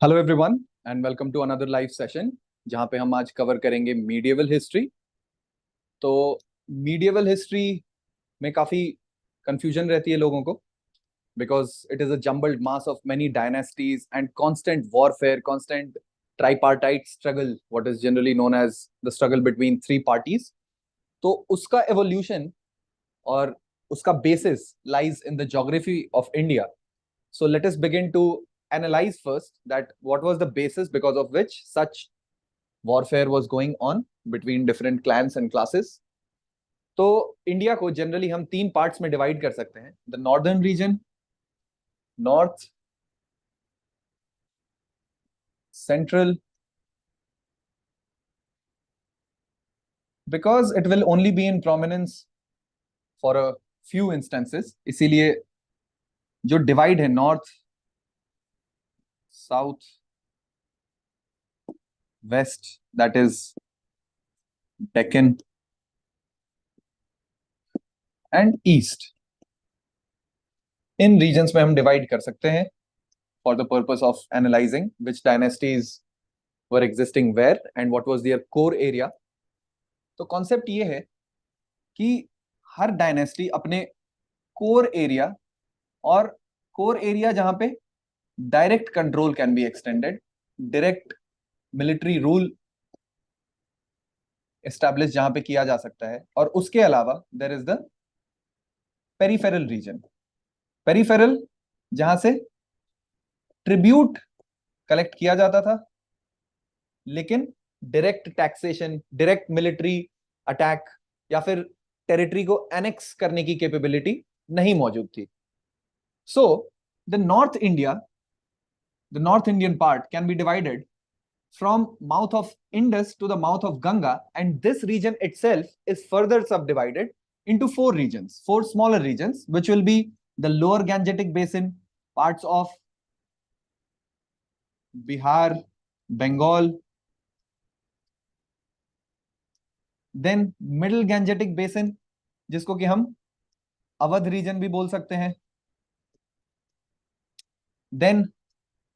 Hello everyone and welcome to another live session जहाँ पे हम आज कवर करेंगे मीडिएवल हिस्ट्री। तो मीडिएवल हिस्ट्री में काफ़ी कंफ्यूजन रहती है लोगों को because it is a jumbled mass of many dynasties and constant warfare, constant tripartite struggle, what is generally known as the struggle between three parties. तो उसका एवोल्यूशन और उसका basis lies in the geography of India. So let us begin to analyze first that what was the basis because of which such warfare was going on between different clans and classes. तो India को generally हम तीन parts में divide कर सकते हैं: the northern region, north, central, because it will only be in prominence for a few instances. इसीलिए जो डिवाइड है north, south, west, that is Deccan and east, in regions में हम डिवाइड कर सकते हैं for the purpose of analysing which dynasties were existing where and what was their core area. तो concept ये है कि हर डायनेस्टी अपने कोर एरिया, और कोर एरिया जहां पे direct control can be extended, direct military rule establish जहां पे किया जा सकता है, और उसके अलावा there is the peripheral region. Peripheral जहां से ट्रिब्यूट कलेक्ट किया जाता था लेकिन direct taxation, direct military attack या फिर टेरिटरी को एनेक्स करने की कैपेबिलिटी नहीं मौजूद थी। So the north India, the north Indian part can be divided from mouth of Indus to the mouth of Ganga, and this region itself is further subdivided into four regions, four smaller regions, which will be the lower Gangetic basin, parts of Bihar, Bengal, then middle Gangetic basin जिसको कि हम Awadh reason भी बोल सकते हैं, then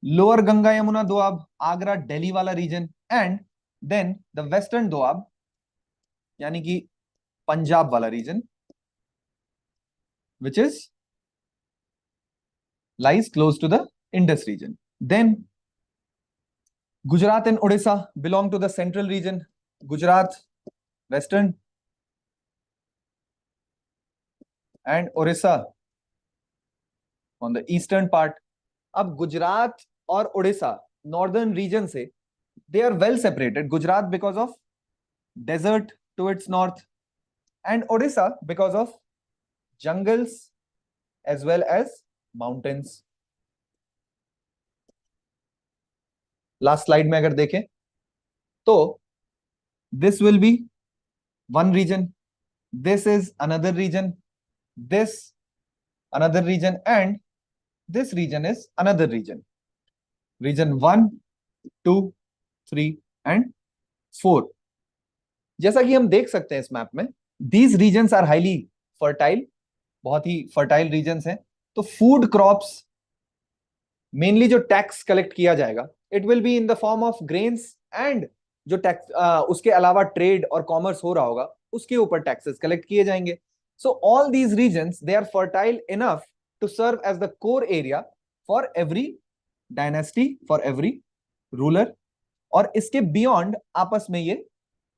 lower Ganga Yamuna Doab, Agra Delhi वाला region, and then the western Doab यानी कि पंजाब वाला region which is lies close to the Indus region. Then Gujarat and Odisha belong to the central region. Gujarat, western, and Orissa on the eastern part. अब गुजरात और Orissa northern region से they are well separated. Gujarat because of desert to its north, and Odisha because of jungles as well as mountains. Last slide में अगर देखें तो this will be one region, this is another region, this another region, and this region is another region. Region 1, 2, 3 and 4। जैसा कि हम देख सकते हैं इस मैप में, these regions are highly fertile, बहुत ही फर्टाइल रीजन्स हैं। तो फूड क्रॉप्स मेनली जो टैक्स कलेक्ट किया जाएगा, it will be in the form of grains, and जो टैक्स उसके अलावा ट्रेड और कॉमर्स हो रहा होगा उसके ऊपर टैक्सेस कलेक्ट किए जाएंगे। So all these regions they are fertile enough to serve as the core area for every dynasty, for every ruler, और इसके बियॉन्ड आपस में ये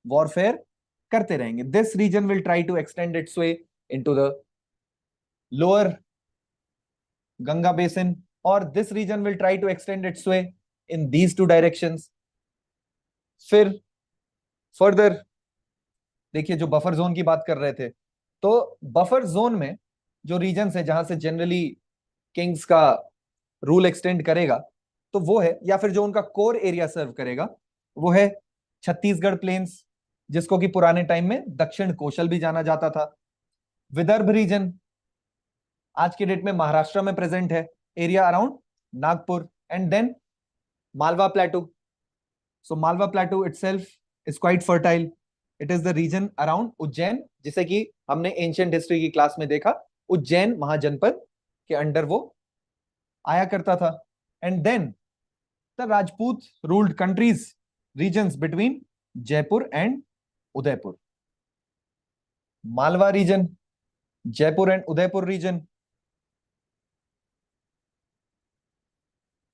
वॉरफेयर करते रहेंगे। This region will try to extend its way into the lower Ganga basin, or this region will try to extend its way in these two directions. फिर further देखिए, जो बफर जोन की बात कर रहे थे, तो बफर जोन में जो रीजन्स है जहां से जनरली किंग्स का रूल एक्सटेंड करेगा, तो वो है, या फिर जो उनका कोर एरिया सर्व करेगा, वो है छत्तीसगढ़ प्लेन्स, जिसको कि पुराने टाइम में दक्षिण कोशल भी जाना जाता था। विदर्भ रीजन आज के डेट में महाराष्ट्र में प्रेजेंट है, area around Nagpur, and then Malwa plateau. So Malwa plateau itself is quite fertile, it is the region around Ujjain, जिसे कि हमने एंशिएंट हिस्ट्री की क्लास में देखा, उज्जैन महाजनपद के अंडर वो आया करता था। And then The Rajput ruled countries, regions between Jaipur and Udaipur. Malwa region, Jaipur and Udaipur region.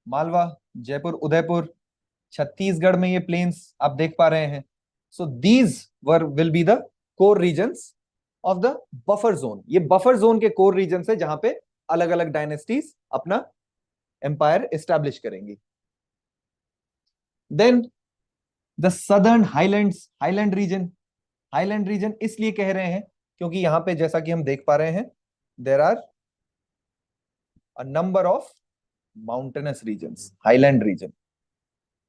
Malwa, Jaipur, Udaipur, Chhattisgarh में ये प्लेन्स आप देख पा रहे हैं. So these will be the core regions of the buffer zone. ये बफर जोन के core region है जहां पे अलग अलग डायनेस्टीज अपना एम्पायर एस्टैब्लिश करेंगी. Then the southern highlands, highland region. Highland region इसलिए कह रहे हैं क्योंकि यहां पे जैसा कि हम देख पा रहे हैं there are a number of mountainous regions, highland region.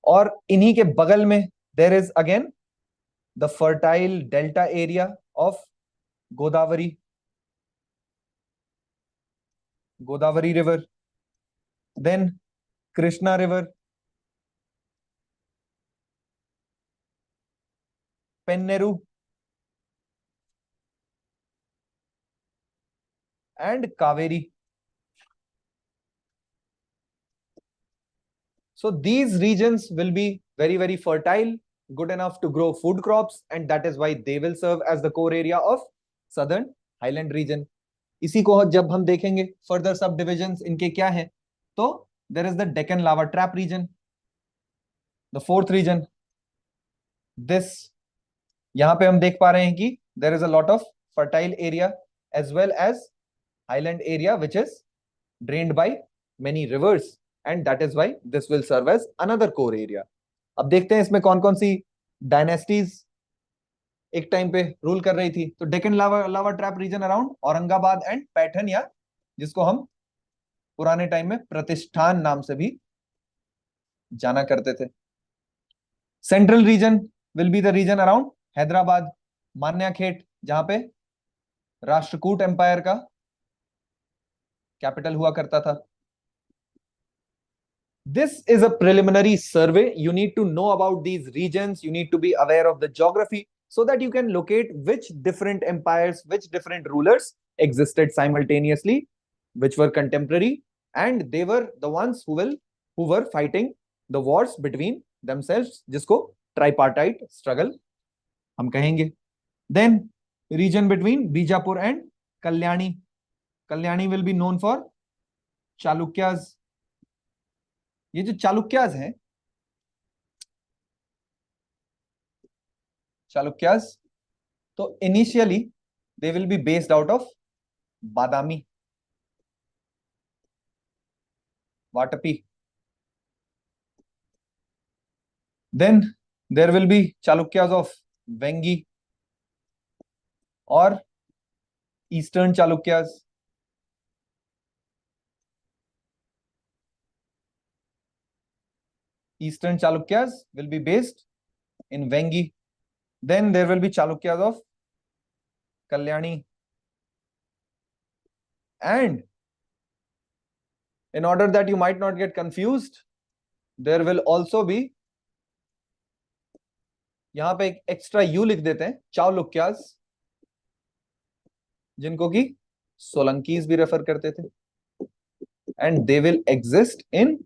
और इन्हीं के बगल में there is again the fertile delta area of Godavari, Godavari river, then Krishna river, Penneru and Kaveri. So these regions will be very, very fertile, good enough to grow food crops, and that is why they will serve as the core area of southern highland region. इसी को जब हम देखेंगे further subdivisions इनके क्या हैं, तो there is the Deccan lava trap region, the fourth region. This यहाँ पे हम देख पा रहे हैं कि there is a lot of fertile area as well as highland area which is drained by many rivers, and that is why this will serve as another core area. अब देखते हैं इसमें कौन कौन सी डायनेस्टीज एक टाइम पे rule कर रही थी. तो Deccan lava trap region around Aurangabad and Paithan, या जिसको हम पुराने टाइम में प्रतिष्ठान नाम से भी जाना करते थे. Central region will be the region around Hyderabad, Manyakhet, जहां पे राष्ट्रकूट एम्पायर का कैपिटल हुआ करता था. This is a preliminary survey. You need to know about these regions. You need to be aware of the geography so that you can locate which different empires, which different rulers existed simultaneously, which were contemporary, and they were the ones who were fighting the wars between themselves, जिसको tripartite struggle हम कहेंगे. Then region between Bijapur and Kalyani. Kalyani will be known for Chalukyas. ये जो चालुक्याज हैं, चालुक्याज, तो initially they will be based out of Badami, Vatapi. Then there will be Chalukyas of Vengi और eastern Chalukyas. Eastern Chalukyas will be based in Vengi. Then there will be Chalukyas of Kalyani. And in order that you might not get confused, there will also be, यहां पे एक extra you लिख देते हैं, चालुक्यास, जिनको कि सोलंकीज भी रेफर करते थे. And they will exist in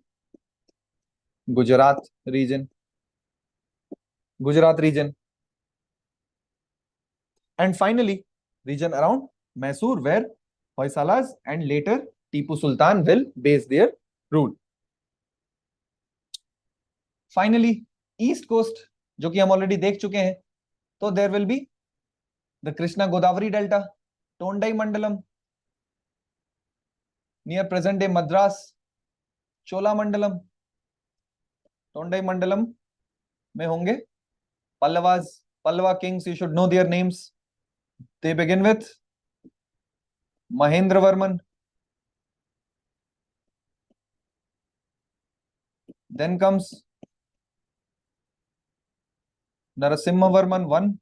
Gujarat region. Gujarat region. And finally, region around Mysore, where Hoysalas and later Tipu Sultan will base their rule. Finally, East Coast, जो कि हम ऑलरेडी देख चुके हैं, तो there will be the Krishna Godavari Delta, Tondai Mandalam, near present day Madras, Chola Mandalam. टोंडई Mandalam में होंगे Pallavas, Pallava kings. You should know their names. They begin with Mahendra Varman, then comes Narasimha Varman 1,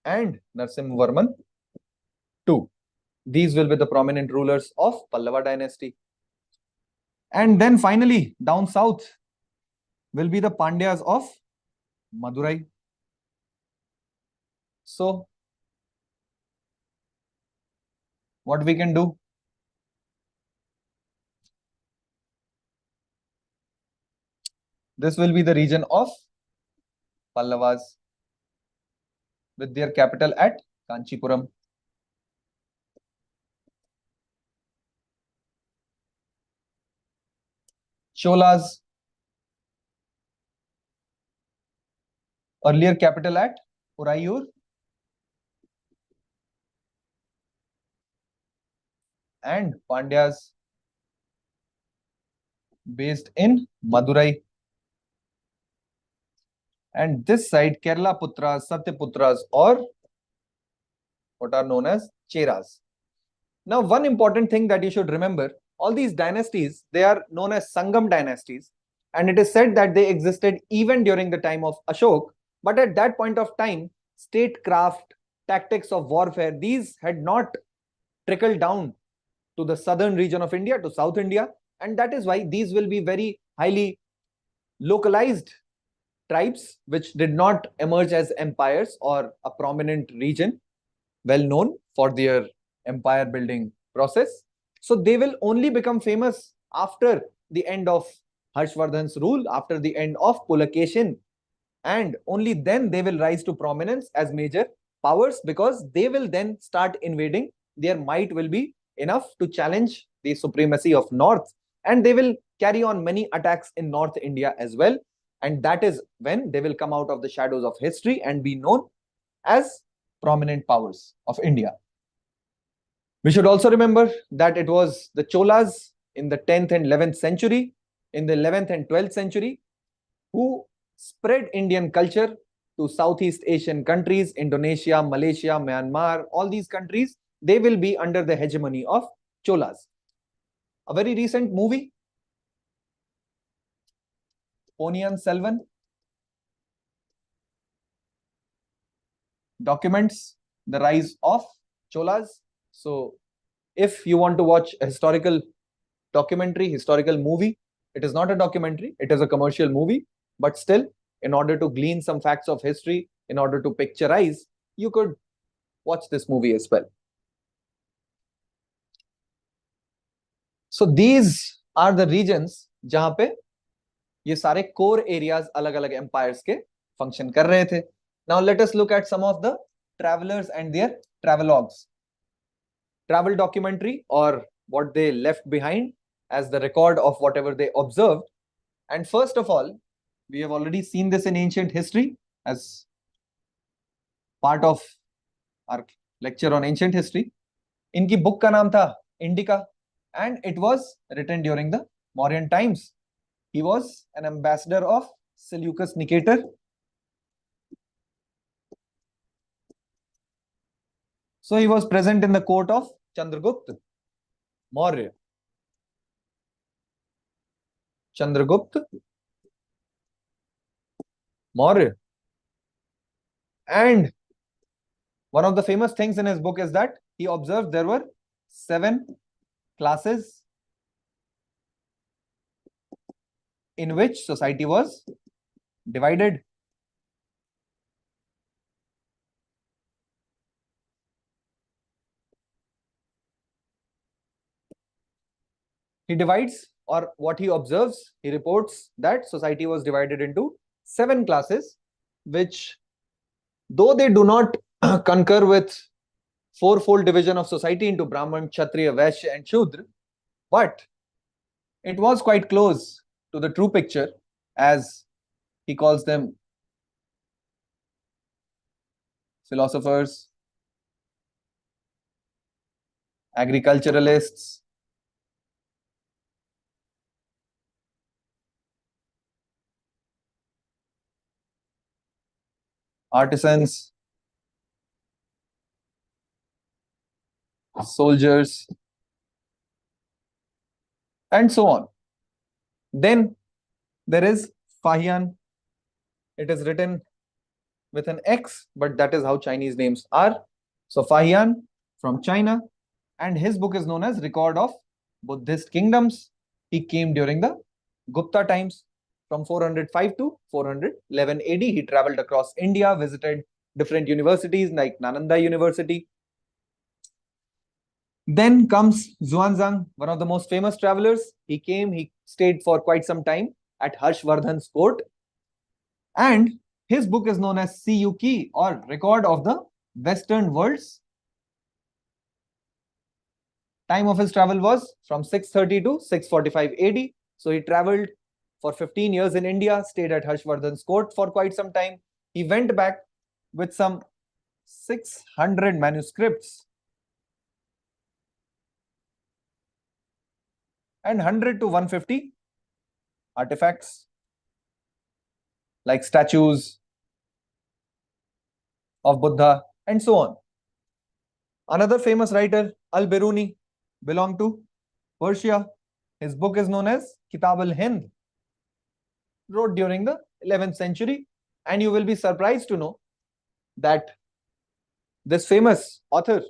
and Narasimha Varman 2. These will be the prominent rulers of Pallava dynasty. And then finally, down south will be the Pandyas of Madurai. So, what we can do? This will be the region of Pallavas with their capital at Kanchipuram. Cholas, earlier capital at Urayur. And Pandyas based in Madurai. And this side, Kerala Putras, Satyaputras, or what are known as Cheras. Now, one important thing that you should remember, all these dynasties, they are known as Sangam dynasties. And it is said that they existed even during the time of Ashok. But at that point of time, statecraft, tactics of warfare, these had not trickled down to the southern region of India, to South India. And that is why these will be very highly localized tribes which did not emerge as empires or a prominent region well known for their empire building process. So they will only become famous after the end of Harshvardhan's rule, after the end of Pulakeshin, and only then they will rise to prominence as major powers, because they will then start invading. Their might will be enough to challenge the supremacy of North, and they will carry on many attacks in North India as well. And that is when they will come out of the shadows of history and be known as prominent powers of India. We should also remember that it was the Cholas in the 10th and 11th century, in the 11th and 12th century, who spread Indian culture to Southeast Asian countries, Indonesia, Malaysia, Myanmar, all these countries, they will be under the hegemony of Cholas. A very recent movie, Ponniyin Selvan, documents the rise of Cholas. So if you want to watch a historical documentary, historical movie, it is not a documentary, it is a commercial movie, but still, in order to glean some facts of history, in order to picturize, you could watch this movie as well. So these are the regions जहां पे ये सारे core areas अलग-अलग empires के function कर रहे थे. Now let us look at some of the travelers and their travelogues. Travel documentary, or what they left behind as the record of whatever they observed. And first of all, we have already seen this in ancient history as part of our lecture on ancient history. इनकी book का नाम था Indica, and it was written during the Mauryan times. He was an ambassador of Seleucus Nicator. So he was present in the court of Chandragupta Maurya. Chandragupta Maurya. And one of the famous things in his book is that he observed there were 7 classes in which society was divided. He divides, or what he observes, he reports that society was divided into 7 classes, which, though they do not concur with fourfold division of society into Brahman, Kshatriya, Vaishya, and Shudra, but it was quite close to the true picture, as he calls them philosophers, agriculturalists, artisans, soldiers, and so on. Then there is Fahian. It is written with an X, but that is how Chinese names are. So Fahian from China, and his book is known as Record of Buddhist Kingdoms. He came during the Gupta times. From 405 to 411 AD, he traveled across India, visited different universities like Nalanda University. Then comes Xuanzang, one of the most famous travelers. He came, he stayed for quite some time at Harshvardhan's court. And his book is known as CUET, or Record of the Western Worlds. Time of his travel was from 630 to 645 AD. So he traveled for 15 years in India, stayed at Harshvardhan's court for quite some time. He went back with some 600 manuscripts and 100 to 150 artifacts like statues of Buddha and so on. Another famous writer, Al-Biruni, belonged to Persia. His book is known as Kitab al-Hind, wrote during the 11th century. And you will be surprised to know that this famous author,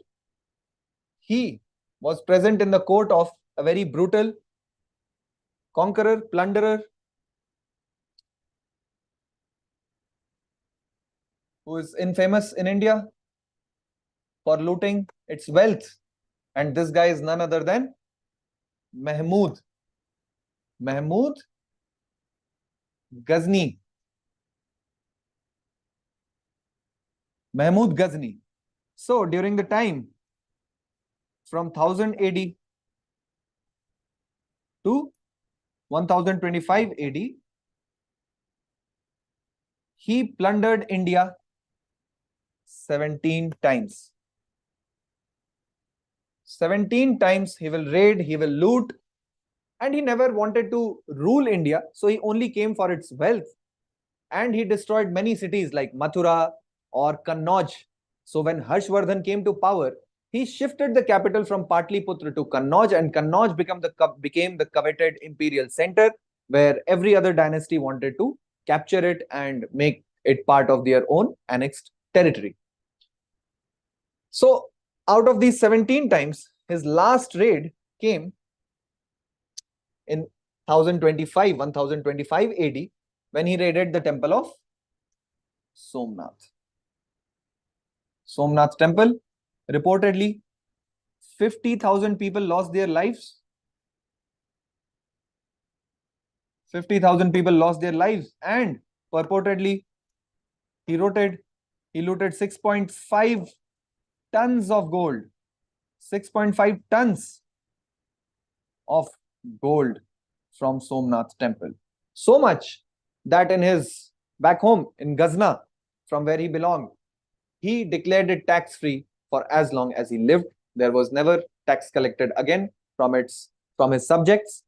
he was present in the court of a very brutal conqueror, plunderer, who is infamous in India for looting its wealth. And this guy is none other than Mahmud Ghazni. Mahmud Ghazni. So during the time from 1000 AD to 1025 AD, he plundered India 17 times. 17 times he will raid, he will loot, and he never wanted to rule India, so he only came for its wealth. And he destroyed many cities like Mathura or Kannauj. So when Harshvardhan came to power, he shifted the capital from Patliputra to Kannauj, and Kannauj became the coveted imperial center where every other dynasty wanted to capture it and make it part of their own annexed territory. So out of these 17 times, his last raid came in 1025 AD, when he raided the temple of Somnath. Somnath temple, reportedly 50,000 people lost their lives. 50,000 people lost their lives, and purportedly he looted 6.5 tons of gold. 6.5 tons of gold from Somnath temple. So much that in his back home in Ghazna, from where he belonged, he declared it tax-free for as long as he lived. There was never tax collected again from his subjects.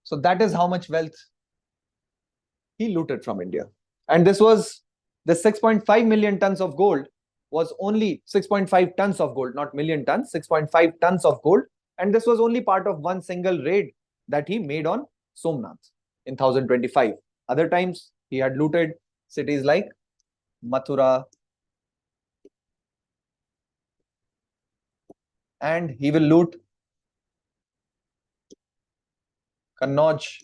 So that is how much wealth he looted from India. And this was the 6.5 million tons of gold was only 6.5 tons of gold, not million tons, 6.5 tons of gold. And this was only part of one single raid that he made on Somnath in 1025. Other times he had looted cities like Mathura, and he will loot Kannauj.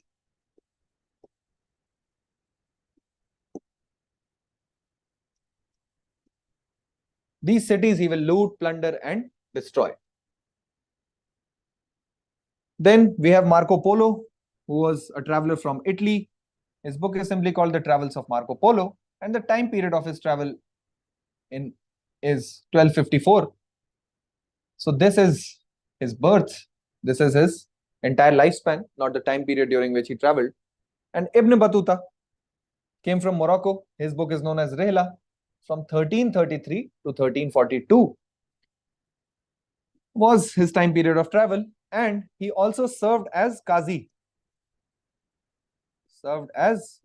These cities he will loot, plunder, and destroy. Then we have Marco Polo, who was a traveler from Italy. His book is simply called The Travels of Marco Polo, and the time period of his travel is 1254. So this is his birth. This is his entire lifespan, not the time period during which he traveled. And Ibn Battuta came from Morocco. His book is known as Rihla, from 1333 to 1342 was his time period of travel. And he also served as Qazi. Served as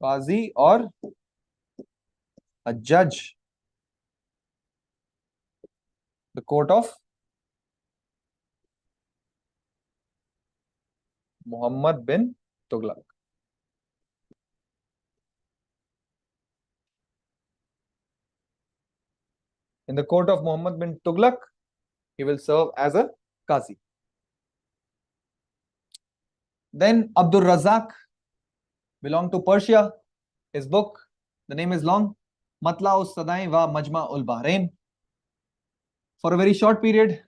Qazi, or a judge, the court of Muhammad bin Tughlaq. In the court of Muhammad bin Tughlaq, he will serve as a Qazi. Then Abdul Razak belonged to Persia. His book, the name is long, Matla'us Sadain wa Majma ul Bahrain. For a very short period,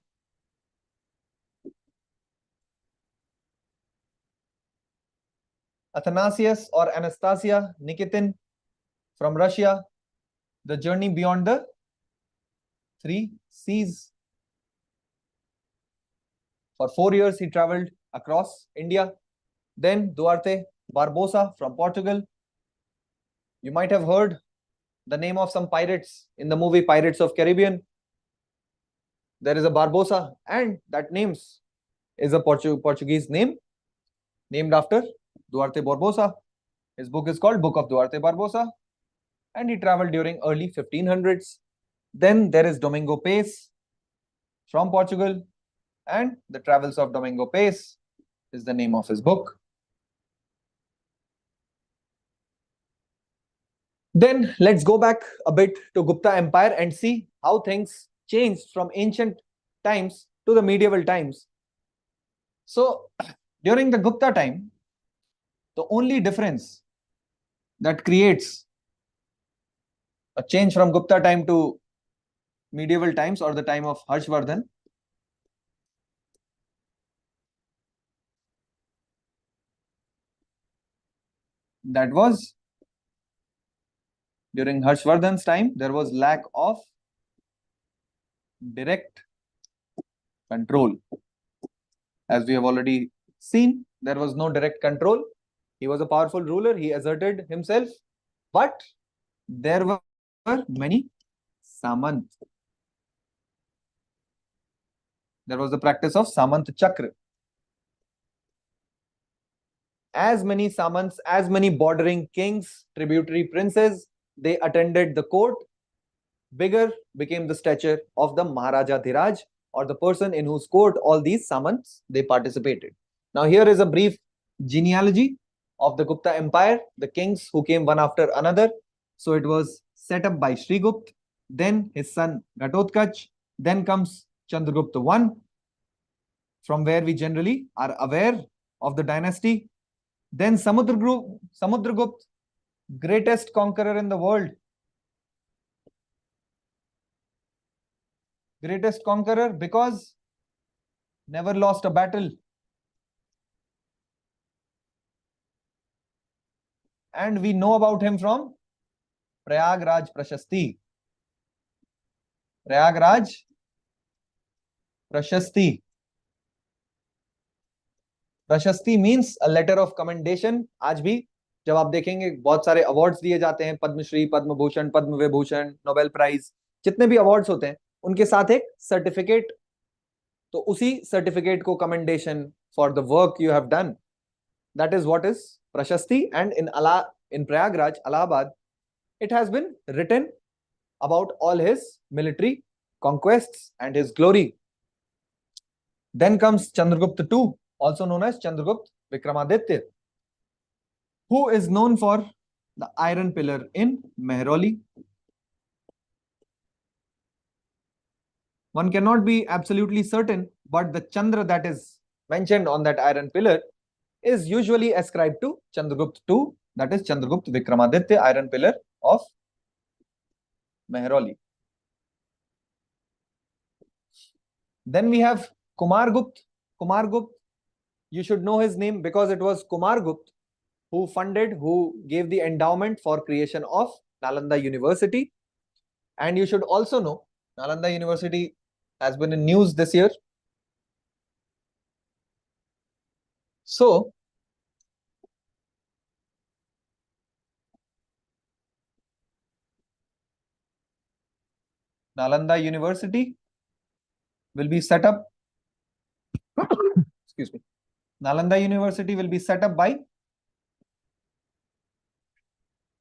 Athanasius or Anastasia Nikitin from Russia, The Journey Beyond the Three Seas. For 4 years, he traveled across India. Then Duarte Barbosa from Portugal. You might have heard the name of some pirates in the movie Pirates of Caribbean. There is a Barbosa, and that names is a Portuguese name named after Duarte Barbosa. His book is called Book of Duarte Barbosa, and he traveled during early 1500s. Then there is Domingo Pace from Portugal, and The Travels of Domingo Pace is the name of his book. Then let's go back a bit to Gupta Empire and see how things changed from ancient times to the medieval times. So during the Gupta time, the only difference that creates a change from Gupta time to medieval times or the time of Harshvardhan, that was during Harshvardhan's time, there was lack of direct control. As we have already seen, there was no direct control. He was a powerful ruler, he asserted himself, but there were many Samant. There was the practice of Samant Chakra. As many Samants, as many bordering kings, tributary princes, they attended the court. Bigger became the stature of the Maharaja Dhiraj, or the person in whose court all these Samants they participated. Now here is a brief genealogy of the Gupta Empire, the kings who came one after another. So it was set up by Shrigupt, then his son Ghatotkach, then comes Chandragupta I, from where we generally are aware of the dynasty. Then Samudragupta, greatest conqueror in the world. Greatest conqueror because never lost a battle. And we know about him from Prayagraj Prashasti. Prayagraj Prashasti. Prashasti means a letter of commendation. आज भी जब आप देखेंगे बहुत सारे awards दिए जाते हैं, पद्मश्री, पद्म भूषण, पद्म विभूषण, नोबेल प्राइज, जितने भी अवार्ड्स होते हैं उनके साथ एक सर्टिफिकेट, तो उसी सर्टिफिकेट को commendation for the work you have done, that is what is Prashasti. And in Prayagraj, Allahabad, it has been written about all his military conquests and his glory. Then comes Chandragupta II, also known as Chandragupta Vikramaditya, who is known for the iron pillar in Mehrauli. One cannot be absolutely certain, but the Chandra that is mentioned on that iron pillar is usually ascribed to Chandragupta II, that is Chandragupta Vikramaditya, iron pillar of Mehrauli. Then we have Kumargupta. Kumargupta, you should know his name because it was Kumargupta who gave the endowment for creation of Nalanda University. And you should also know Nalanda University has been in news this year. So Nalanda University will be set up excuse me. Nalanda University will be set up by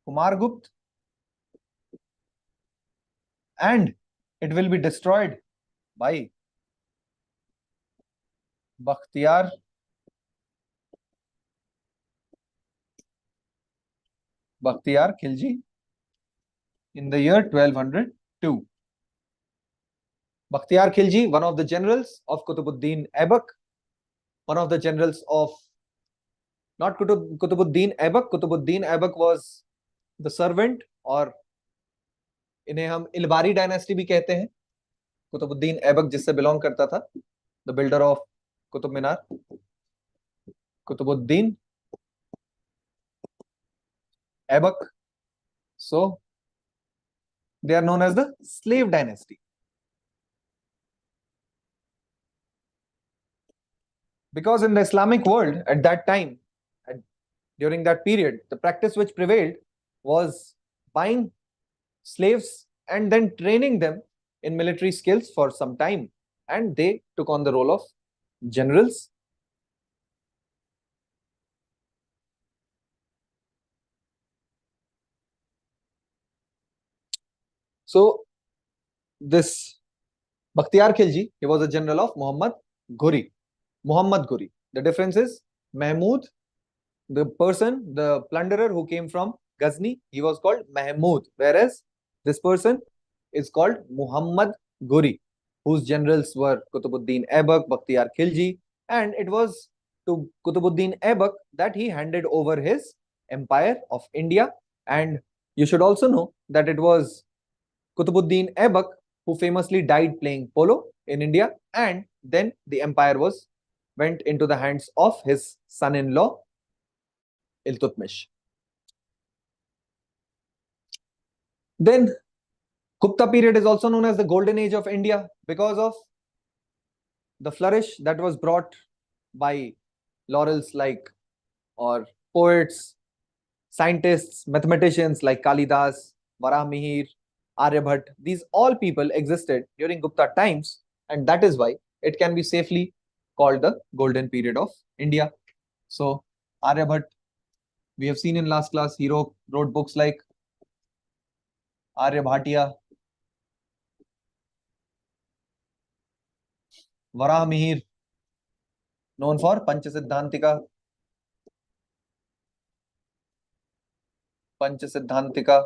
Kumargupta, and it will be destroyed by Bakhtiyar Khilji in the year 1202. Bakhtiyar Khilji, one of the generals of Qutbuddin Aibak, one of the generals of not Qutbuddin Aibak. Qutbuddin Aibak was the servant, और इन्हें हम Ilbari dynasty भी कहते हैं. कुतुबुद्दीन ऐबक जिससे belong करता था, the builder of Qutub Minar, Qutubuddin Aibak. So they are known as the slave dynasty. Because in the Islamic world at that time, during that period, the practice which prevailed was buying slaves and then training them in military skills for some time. And they took on the role of generals. So this Bakhtiyar Khilji, he was a general of Muhammad Ghori. Muhammad Ghori. The difference is Mahmud, the person, the plunderer who came from Ghazni, he was called Mahmud, whereas this person is called Muhammad Ghori, whose generals were Qutbuddin Aibak, Bakhtiyar Khilji, and it was to Qutbuddin Aibak that he handed over his empire of India. And you should also know that it was Qutbuddin Aibak who famously died playing polo in India, and then the empire went into the hands of his son-in-law Iltutmish. Then Gupta period is also known as the golden age of India because of the flourish that was brought by laurels like, or poets, scientists, mathematicians like Kalidas, Varamihir, Aryabhat. These all people existed during Gupta times, and that is why it can be safely called the golden period of India. So Aryabhat, we have seen in last class, he wrote books like Aryabhatiya, Varamihir, known for Panchasiddhantika, Panchasiddhantika,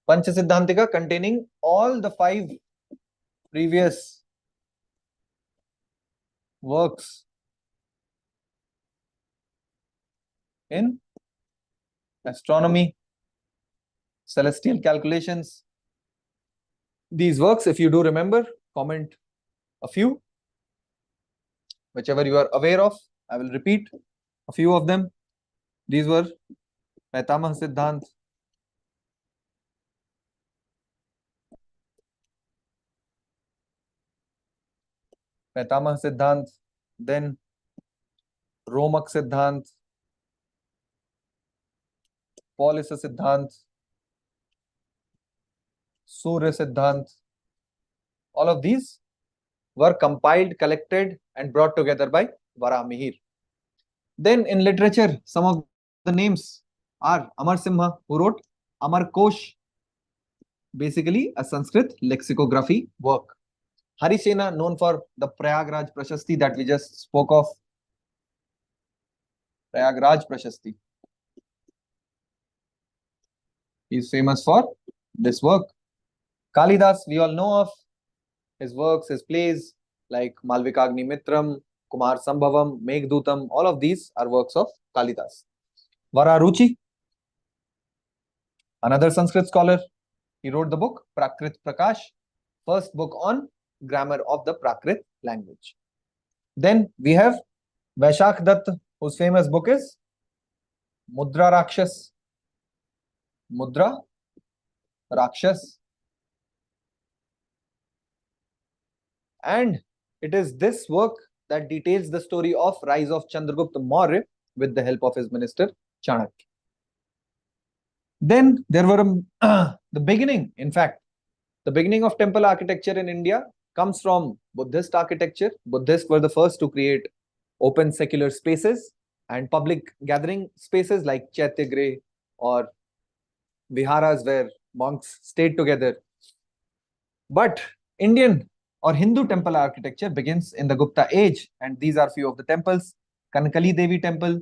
Panchasiddhantika containing all the 5 previous works in astronomy, celestial calculations. These works, if you do remember, comment a few, whichever you are aware of. I will repeat a few of them. These were Paitamah Siddhant, Paitamah Siddhant, then Romak Siddhant, Paulissa Siddhant, Surya Siddhant. All of these were compiled, collected, and brought together by Varamihir. Then in literature, some of the names are Amar Simha, who wrote Amar Kosh, basically a Sanskrit lexicography work. Harisena, known for the Prayagraj Prashasti that we just spoke of. Prayagraj Prashasti. He is famous for this work. Kalidas, we all know of his works, his plays like Malvikagni Mitram, Kumar Sambhavam, Meghdutam. All of these are works of Kalidas. Vararuchi, another Sanskrit scholar, he wrote the book Prakrit Prakash, first book on grammar of the Prakrit language. Then we have Vaishakh Dutt, whose famous book is Mudra Rakshas. Mudra Rakshas. And it is this work that details the story of rise of Chandragupta Maurya with the help of his minister Chanakya. Then there were the beginning, in fact, the beginning of temple architecture in India comes from Buddhist architecture. Buddhists were the first to create open secular spaces and public gathering spaces like Chaityagrah or viharas where monks stayed together. But Indian or Hindu temple architecture begins in the Gupta age, and these are few of the temples: Kanakali Devi Temple,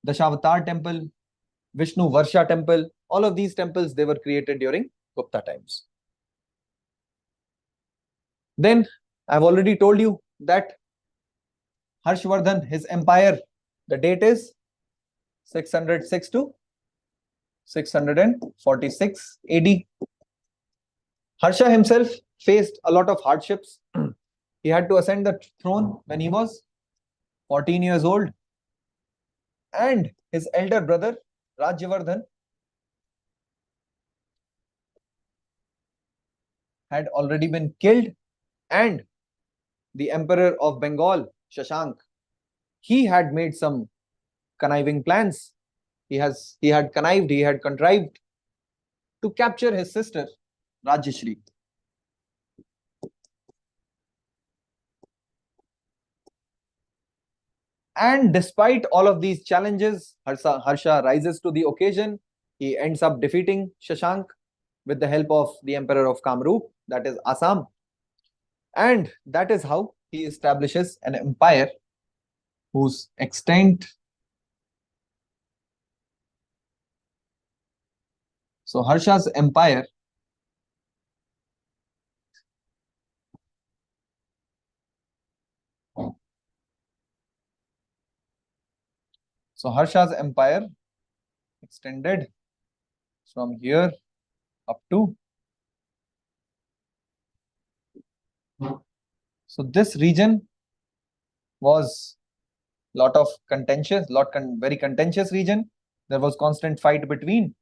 Dashavatar Temple, Vishnu Varsha Temple. All of these temples, they were created during Gupta times. Then I've already told you that Harshvardhan, his empire, the date is 606 to 646 AD. Harsha himself faced a lot of hardships. He had to ascend the throne when he was 14 years old. And his elder brother Rajyavardhan had already been killed, and the emperor of Bengal, Shashank, he had made some conniving plans. He had connived, he had contrived to capture his sister Rajyashri. And despite all of these challenges, Harsha rises to the occasion. He ends up defeating Shashank with the help of the emperor of Kamrup, that is Assam. And that is how he establishes an empire whose extent. So Harsha's empire extended from here up to. So this region was very contentious region. There was constant fight between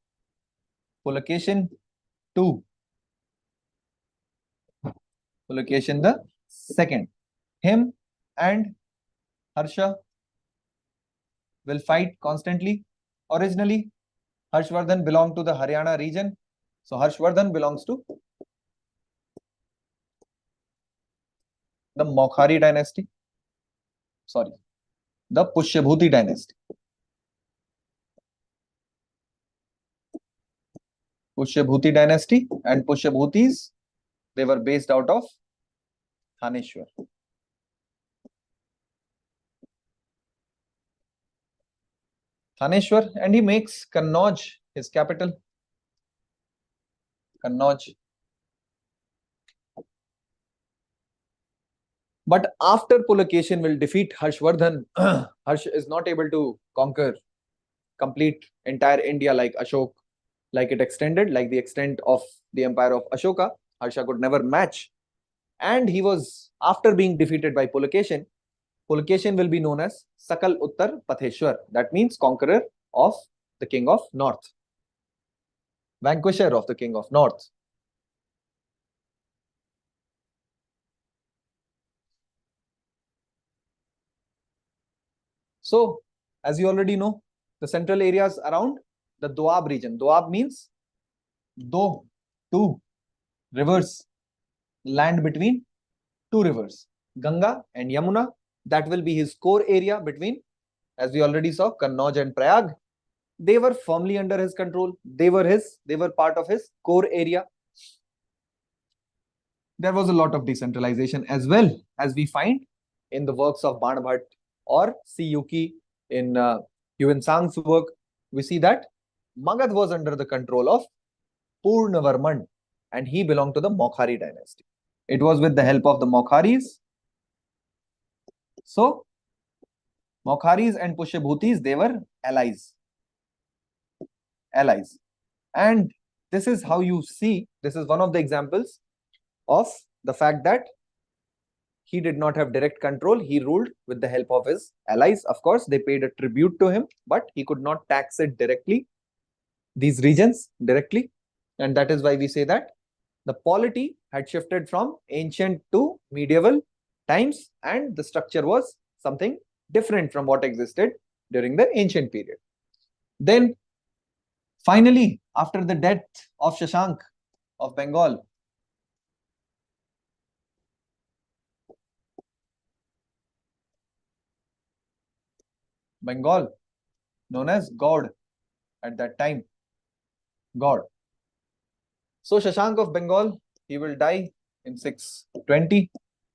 Pulakeshin II, Pulakeshin the second. Him and Harsha will fight constantly. Originally, Harshvardhan belonged to the Haryana region. So Harshvardhan belongs to the Mokhari dynasty. Sorry, the Pushyabhuti dynasty. Pushyabhuti dynasty, and Pushyabhutis, they were based out of Thaneshwar. Thaneshwar, and he makes Kannauj his capital. Kannauj. But after Pulakeshin will defeat Harshvardhan, Harsh is not able to conquer complete entire India like Ashok, like it extended, like the extent of the empire of Ashoka. Harsha could never match. And he was, after being defeated by Pulakeshin, Pulakeshin will be known as Sakal Uttar Patheshwar. That means conqueror of the king of North, vanquisher of the king of North. So, as you already know, the central areas around the Doab region. Doab means two rivers, land between two rivers, Ganga and Yamuna. That will be his core area between, as we already saw, Kannauj and Prayag. They were firmly under his control. They were part of his core area. There was a lot of decentralization as well, as we find in the works of Banbhat or Siyuki in Yuan Sang's work. We see that Magad was under the control of Purnavarman, and he belonged to the Mokhari dynasty. It was with the help of the Mokharis. So, Mokharis and Pushyabhutis, they were allies. And this is how you see, this is one of the examples of the fact that he did not have direct control. He ruled with the help of his allies. Of course, they paid a tribute to him, but he could not tax it directly, these regions directly. And that is why we say that the polity had shifted from ancient to medieval times, and the structure was something different from what existed during the ancient period. Then, finally, after the death of Shashank of Bengal, known as God at that time, God. So Shashank of Bengal, he will die in 620,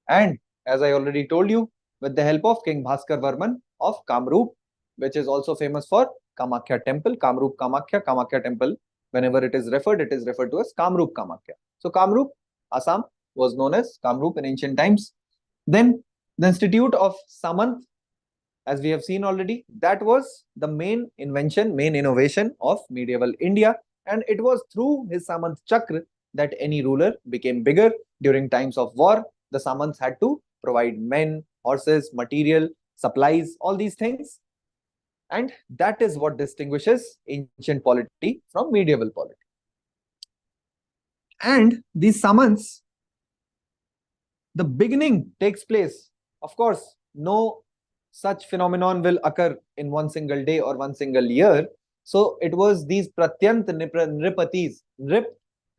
and as I already told you, with the help of King Bhaskar Varman of Kamrup, which is also famous for Kamakhya temple, Kamakhya temple. Whenever it is referred to as Kamrup Kamakhya. So Kamrup, Assam, was known as Kamrup in ancient times. Then the institute of Samant, as we have seen already, that was the main innovation of medieval India. And it was through his Samant Chakra that any ruler became bigger. During times of war, the Samants had to provide men, horses, material, supplies, all these things. And that is what distinguishes ancient polity from medieval polity. And these summons, the beginning takes place. Of course, no such phenomenon will occur in one single day or one single year. So it was these pratyant nripatis. Nrip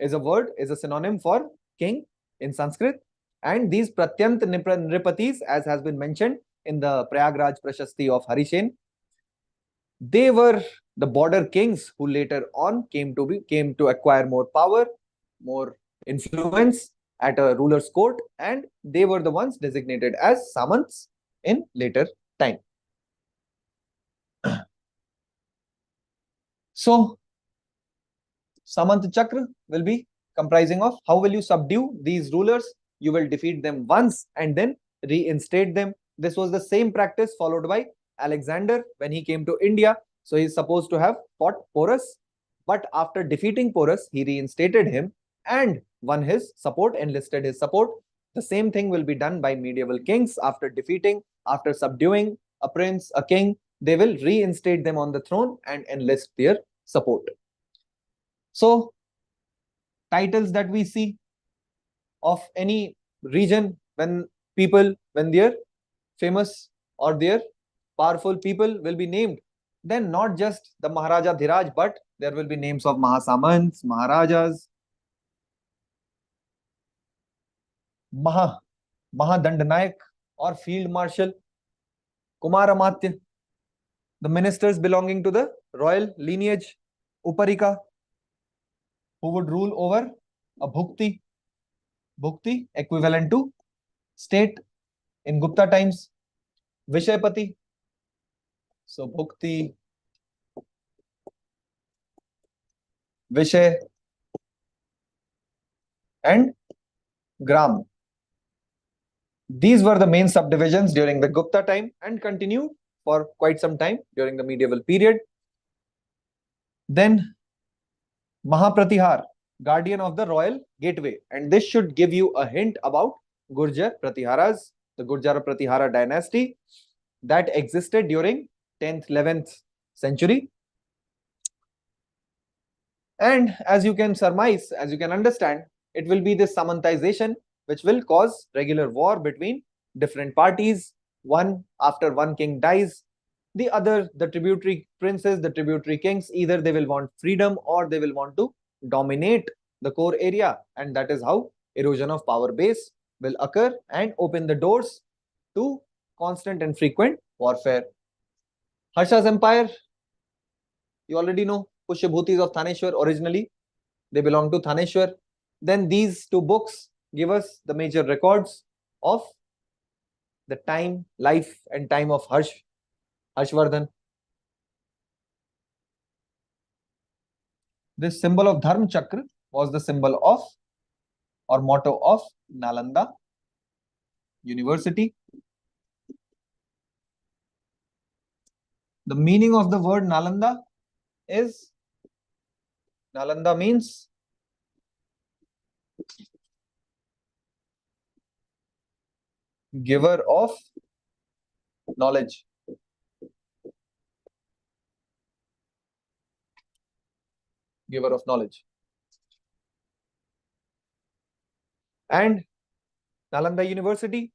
is a word, is a synonym for king in Sanskrit. And these pratyant nripatis, as has been mentioned in the Prayagraj Prashasti of Harishen, they were the border kings who later on came to acquire more power, more influence at a ruler's court, and they were the ones designated as samants in later time. So Samant Chakra will be comprising of how will you subdue these rulers? You will defeat them once and then reinstate them. This was the same practice followed by Alexander when he came to India. So he's supposed to have fought Porus, but after defeating Porus, he reinstated him and won his support, enlisted his support. The same thing will be done by medieval kings after defeating, after subduing a prince, a king. They will reinstate them on the throne and enlist their support. So, titles that we see of any region when they're famous or they're powerful people will be named, then not just the Maharaja Dhiraj, but there will be names of Mahasamants, Maharajas, Mahadandanayak or Field Marshal, Kumaramatya, the ministers belonging to the royal lineage, Uparika, who would rule over a Bhukti equivalent to state in Gupta times, Vishaypati. So Bhukti, Vishay, and Gram. These were the main subdivisions during the Gupta time and continued for quite some time during the medieval period. Then Mahapratihar, guardian of the royal gateway. And this should give you a hint about Gurjar Pratiharas, the Gurjar Pratihara dynasty that existed during 10th, 11th century. And as you can surmise, as you can understand, it will be this Samantization which will cause regular war between different parties. One after one king dies, the other, the tributary princes, the tributary kings, either they will want freedom or they will want to dominate the core area. And that is how erosion of power base will occur and open the doors to constant and frequent warfare. Harsha's empire, you already know, Pushyabhutis of Thaneshwar originally, they belong to Thaneshwar. Then these two books give us the major records of the time, life and time of Harshvardhan. This symbol of Dharma Chakra was the symbol of or motto of Nalanda University. The meaning of the word Nalanda is, Nalanda means giver of knowledge. Giver of knowledge. And Nalanda University,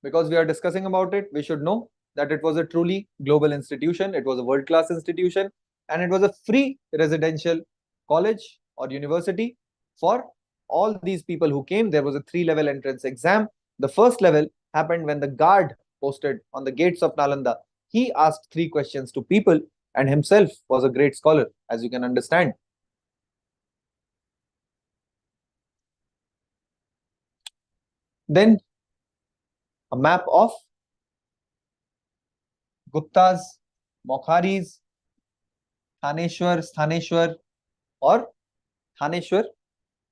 because we are discussing about it, we should know that it was a truly global institution. It was a world-class institution and it was a free residential college or university for all these people who came. There was a 3-level entrance exam. The first level happened when the guard posted on the gates of Nalanda, he asked 3 questions to people and himself was a great scholar, as you can understand. Then a map of Guptas, Mokharis, Thaneshwar or Thaneshwar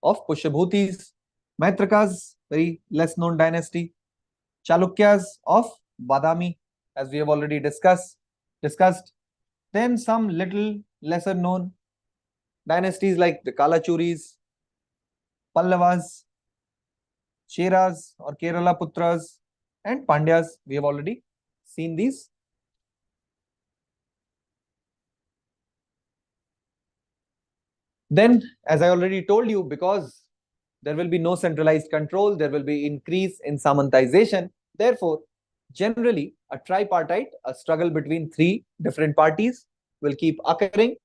of Pushyabhutis, Maitrakas, very less known dynasty, Chalukyas of Badami, as we have already discussed. Then some little lesser known dynasties like the Kalachuris, Pallavas, Cheras or Kerala Putras, and Pandyas. We have already seen these. Then, as I already told you, because there will be no centralized control, there will be increase in Samantization. Therefore, generally, a tripartite, a struggle between three different parties, will keep occurring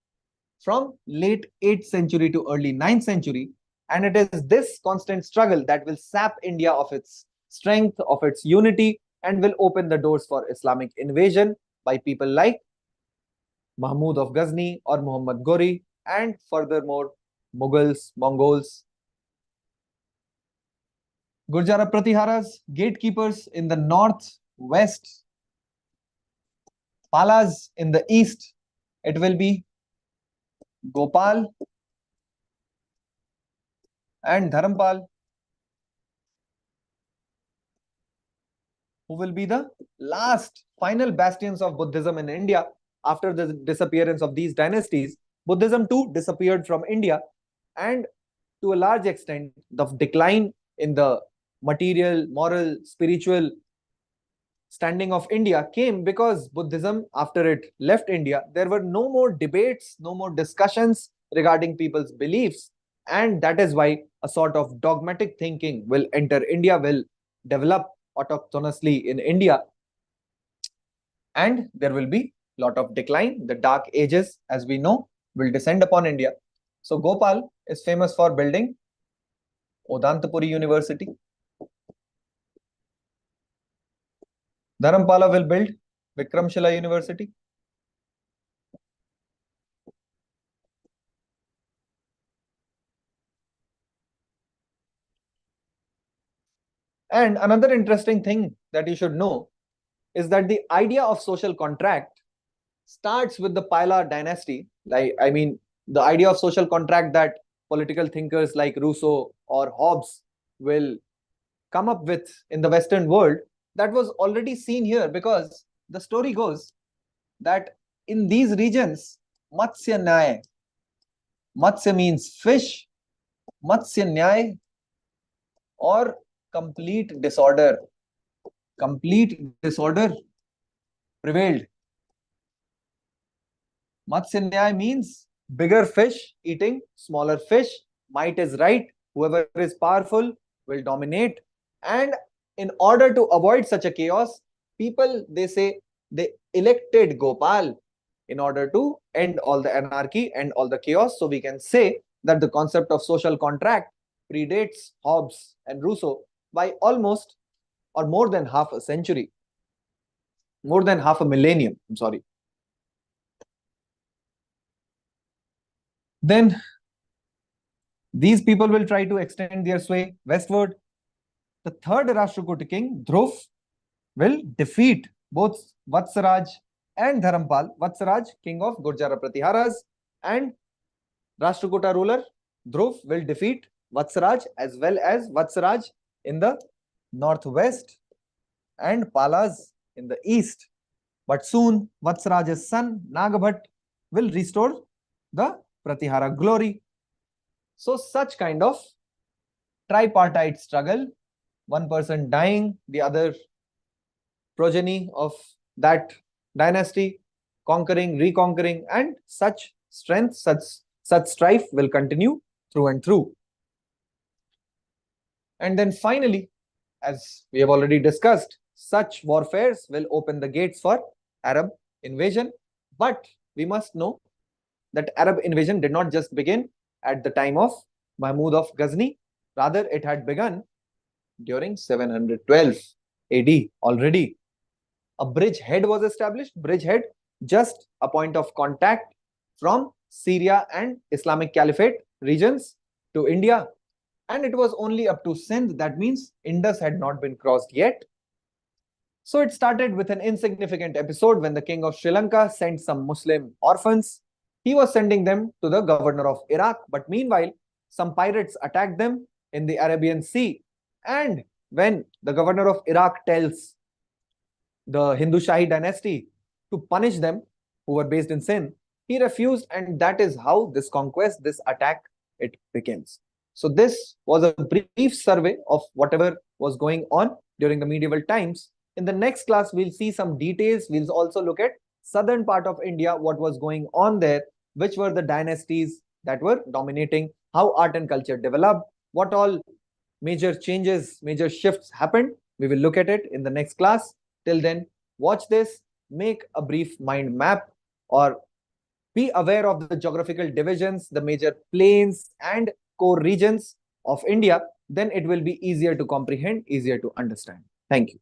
from late 8th century to early 9th century. And it is this constant struggle that will sap India of its strength, of its unity, and will open the doors for Islamic invasion by people like Mahmud of Ghazni or Muhammad Ghori, and furthermore, Mughals, Mongols, Gurjara Pratiharas, gatekeepers in the north, west, Palas in the east. It will be Gopal and Dharampal, who will be the last final bastions of Buddhism in India. After the disappearance of these dynasties, Buddhism too disappeared from India, and to a large extent, the decline in the material, moral, spiritual standing of India came because Buddhism, after it left India, there were no more debates, no more discussions regarding people's beliefs. And that is why a sort of dogmatic thinking will enter India, will develop autochthonously in India, and there will be a lot of decline. The dark ages, as we know, will descend upon India. So Gopal is famous for building Odantapuri University. Dharampala will build Vikramshila University. And another interesting thing that you should know is that the idea of social contract starts with the Paila dynasty. The idea of social contract that political thinkers like Rousseau or Hobbes will come up with in the Western world, that was already seen here, because the story goes that in these regions, Matsya Nyaya, Matsya means fish, Matsya Nyaya, or complete disorder, prevailed. Matsya Nyaya means bigger fish eating smaller fish. Might is right. Whoever is powerful will dominate. And in order to avoid such a chaos, people, they say, they elected Gopal in order to end all the anarchy and all the chaos. So we can say that the concept of social contract predates Hobbes and Rousseau by almost or more than half a century, more than half a millennium. I'm sorry. Then these people will try to extend their sway westward. The third Rashtrakuta king, Dhruv, will defeat both Vatsaraj and Dharampal. Vatsaraj, king of Gurjara Pratiharas, and Rashtrakuta ruler Dhruv will defeat Vatsaraj, as well as Vatsaraj in the northwest and Palas in the east. But soon Vatsaraj's son Nagabhat will restore the Pratihara glory. So such kind of tripartite struggle, one person dying, the other progeny of that dynasty conquering, reconquering, and such strength, such strife will continue through and through. And then finally, as we have already discussed, such warfares will open the gates for Arab invasion. But we must know that Arab invasion did not just begin at the time of Mahmud of Ghazni. Rather, it had begun during 712 AD already. A bridgehead was established. Bridgehead, just a point of contact from Syria and Islamic Caliphate regions to India. And it was only up to Sindh. That means Indus had not been crossed yet. So it started with an insignificant episode when the king of Sri Lanka sent some Muslim orphans. He was sending them to the governor of Iraq. But meanwhile, some pirates attacked them in the Arabian Sea. And when the governor of Iraq tells the Hindu Shahi dynasty to punish them, who were based in Sindh, he refused, and that is how this conquest, this attack, it begins. So this was a brief survey of whatever was going on during the medieval times. In the next class, we'll see some details. We'll also look at southern part of India, what was going on there, which were the dynasties that were dominating, how art and culture developed, what all major changes, major shifts happened. We will look at it in the next class. Till then, watch this, make a brief mind map, or be aware of the geographical divisions, the major plains and core regions of India. Then it will be easier to comprehend, easier to understand. Thank you.